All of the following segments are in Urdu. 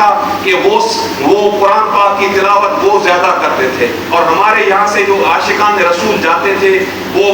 دیکھا کہ وہ قرآن پاک کی تلاوت وہ زیادہ کرتے تھے، اور ہمارے یہاں سے جو عاشقان رسول جاتے تھے وہ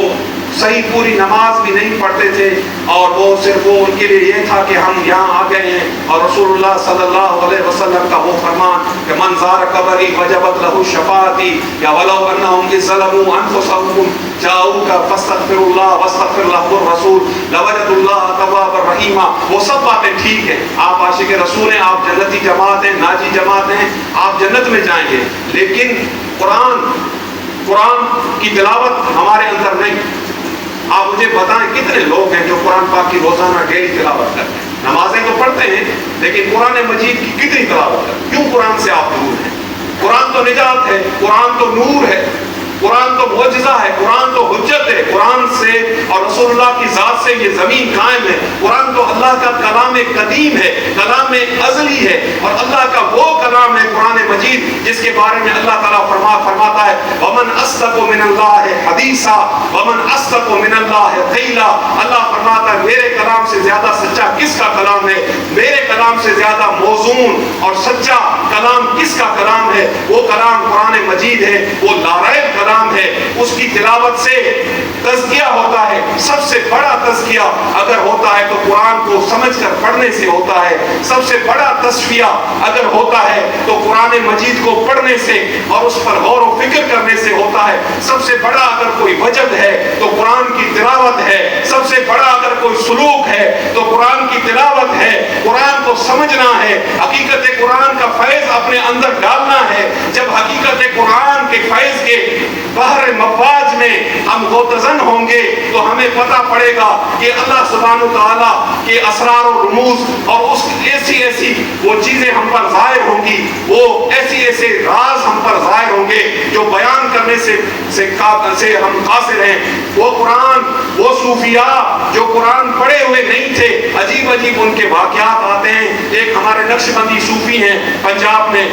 صحیح پوری نماز بھی نہیں پڑھتے تھے، اور وہ صرف وہ ان کے لیے یہ تھا کہ ہم یہاں آ گئے ہیں، اور رسول اللہ صلی اللہ علیہ وسلم کا وہ فرمان کہ من زار قبری وجبت لہ شفاعتی یا ولو انہم اذ ظلموا انفسهم جاؤک فاستغفر اللہ واستغفر لهم الرسول لوجد اللہ توابا رحیما. وہ سب باتیں ٹھیک ہیں، آپ عاشق رسول ہیں، آپ جنتی جماعت ہیں، ناجی جماعت ہیں، آپ جنت میں جائیں گے، لیکن قرآن کی تلاوت ہمارے اندر نہیں. آپ مجھے بتائیں کتنے لوگ ہیں جو قرآن پاک کی روزانہ ڈیلی تلاوت کرتے ہیں؟ نمازیں تو پڑھتے ہیں لیکن قرآن مجید کی کتنی تلاوت کرتے ہیں؟ کیوں قرآن سے آپ دور ہیں؟ قرآن تو نجات ہے، قرآن تو نور ہے، قرآن تو معجزہ ہے، قرآن تو حجت ہے، قرآن سے اور رسول اللہ کی ذات سے یہ زمین قائم ہے. قرآن تو اللہ کا کلام قدیم ہے، کلام ازلی ہے، اور اللہ کا وہ کلام ہے قرآن مجید جس کے بارے میں اللہ تعالیٰ فرماتا ہے وَمَنْ أَصْدَقُ مِنَ اللَّهِ حَدِيثًا وَمَنْ أَصْدَقُ مِنَ اللَّهِ قِيلًا. اللہ فرماتا ہے میرے کلام سے زیادہ سچا کس کا کلام ہے، میرے کلام سے زیادہ موزون اور سچا کلام کس کا کلام ہے؟ وہ کلام قرآن مجید ہے، وہ لاریب کلام ہے. اس کی تلاوت سے تزکیہ ہوتا ہے. سب سے بڑا تزکیہ اگر ہوتا ہے تو قرآن کو سمجھ کر پڑھنے سے ہوتا ہے. سب سے بڑا تصفیہ اگر ہوتا ہے تو قرآن مجید کو پڑھنے سے اور اس پر غور و فکر کرنے سے ہوتا ہے. سب سے بڑا اگر کوئی وجد ہے تو قرآن کی تلاوت ہے. سب سے بڑا اگر کوئی سلوک ہے تو قرآن کی تلاوت ہے. قرآن کو سمجھنا ہے، حقیقت قرآن کا فیض اپنے اندر ڈالنا ہے. جب حقیقت قرآن کے فیض کے بحر مفاج میں ہم غوطزن ہوں گے تو ہمیں پتہ پڑے گا کہ اللہ سبحانہ وتعالیٰ کے اسرار و رموز اور اس ایسی وہ چیزیں ہم پر ظاہر ہوں گی، وہ ایسے راز ہم پر ظاہر ہوں گے جو بیان کرنے سے ہم قاصر ہیں. وہ قرآن، وہ صوفیاء جو قرآن پڑھے ہوئے نہیں تھے، عجیب ان کے واقعات آتے ہیں. ایک ہمارے نقشبندی صوفی ہیں پنجاب میں،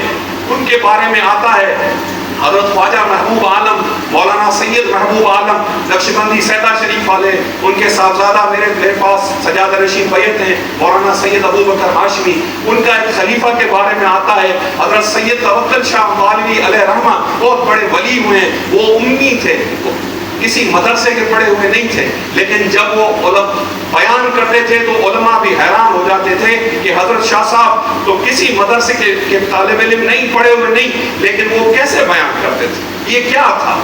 ان کے بارے میں آتا ہے حضرت خواجہ محبوب عالم مولانا سید محبوب عالم نقشبندی سیدہ شریف والے، ان کے صاحبزادہ میرے پاس سجادہ نشین بیت ہیں مولانا سید ابو بکر ہاشمی. ان کا ایک خلیفہ کے بارے میں آتا ہے حضرت سید توکل شاہ مالوی علیہ رحمہ، بہت بڑے ولی ہوئے ہیں. وہ امی تھے، کسی مدرسے کے پڑھے ہوئے نہیں تھے، لیکن جب وہ بیان کرتے تھے تو علماء بھی حیران ہو جاتے تھے کہ حضرت شاہ صاحب تو کسی مدرسے کے طالب علم نہیں، پڑھے ہوئے نہیں، لیکن وہ کیسے بیان کرتے تھے؟ یہ کیا تھا؟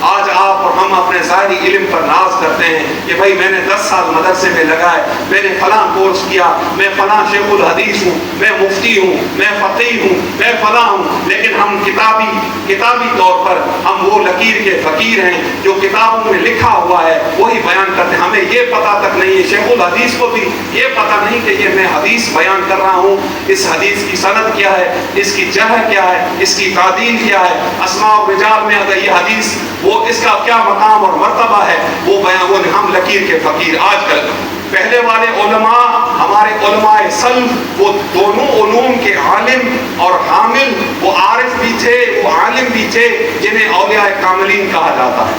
آج آپ اور ہم اپنے ظاہری علم پر ناز کرتے ہیں کہ بھائی میں نے 10 سال مدرسے میں لگائے، میں نے فلاں کورس کیا، میں فلاں شیخ الحدیث ہوں، میں مفتی ہوں، میں فقیہ ہوں، میں فلاں ہوں. لیکن ہم کتابی طور پر ہم وہ لکیر کے فقیر ہیں جو کتابوں میں لکھا ہوا ہے وہی بیان کرتے ہیں. ہمیں یہ پتہ تک نہیں ہے، شیخ الحدیث کو بھی یہ پتہ نہیں کہ یہ میں حدیث بیان کر رہا ہوں، اس حدیث کی سند کیا ہے، اس کی جرح کیا ہے، اس کی تعدیل کیا ہے، اسماء و رجال میں اگر یہ حدیث وہ اس کا کیا مقام اور مرتبہ ہے، وہ بیان. وہ ہم لکیر کے فقیر. آج کل پہلے والے علماء، ہمارے علماء سلف، وہ دونوں علوم کے عالم اور حامل، وہ عارف بھی تھے، وہ عالم بھی تھے، جنہیں اولیاء کاملین کہا جاتا ہے.